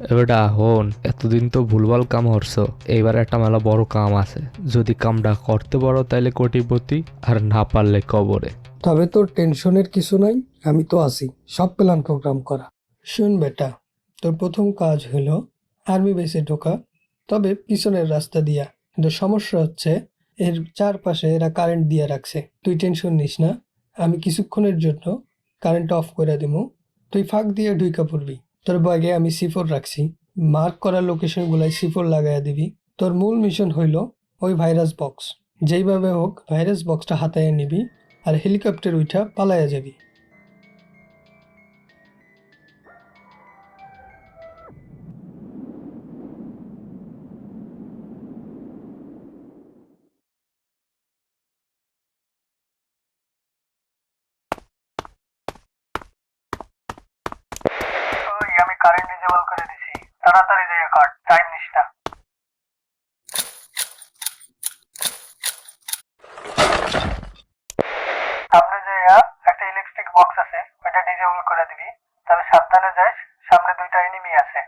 এবারটা হন, এতদিন তো ভুলভাল কাম হরছো, এইবার একটা মেলা বড় কাম আছে। যদি কামটা করতে পারো তাইলে কোটিপতি, আর না পারলে কবরে। তবে তোর টেনশনের কিছু নাই, আমি তো আছি সব প্ল্যান প্রোগ্রাম করা। শুন বেটা, তোর প্রথম কাজ হলো আর্মি বেসে ঢোকা, তবে পিছনের রাস্তা দিয়া। কিন্তু সমস্যা হচ্ছে এর চারপাশে এরা কারেন্ট দিয়ে রাখছে। তুই টেনশন নিস না, আমি কিছুক্ষণের জন্য কারেন্ট অফ করে দেবো। তুই ফাঁক দিয়ে ঢুইকা পড়বি। তোর ব্যাগে আমি সিফোর রাখছি, মার্ক করা লোকেশনগুলাই সিফোর লাগাইয়া দিবি। তোর মূল মিশন হইল ওই ভাইরাস বক্স, যেইভাবে হোক ভাইরাস বক্সটা হাতায় নিবি আর হেলিকপ্টার উঠা পালাইয়া যাবি। ওই আমি কারেন্ট ডিজেবল করে দিছি, তাড়াতাড়ি যাইয়া কাট, টাইম নিস না। সামনে যাইয়া একটা ইলেকট্রিক বক্স আছে, ওইটা ডিজেবল করে দিবি। তবে সাবধানে যাস, সামনে দুইটা এনিমি আছে।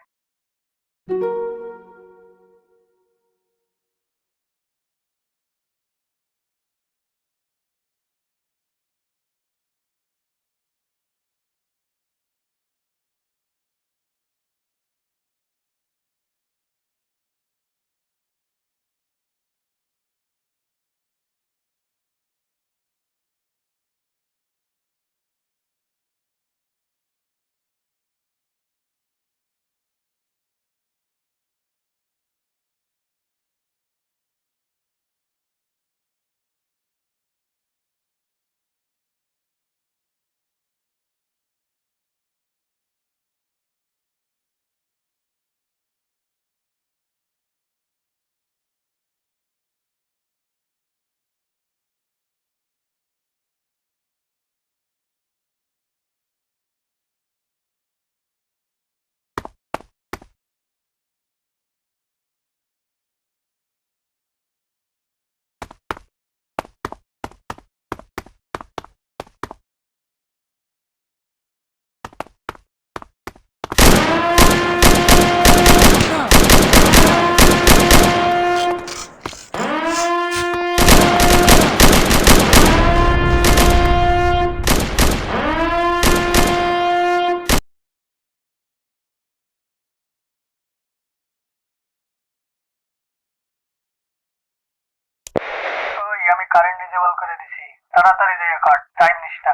ওই আমি কারেন্ট ডিজেবল করে দিছি, তাড়াতাড়ি যাইয়া কাট, টাইম নিস না।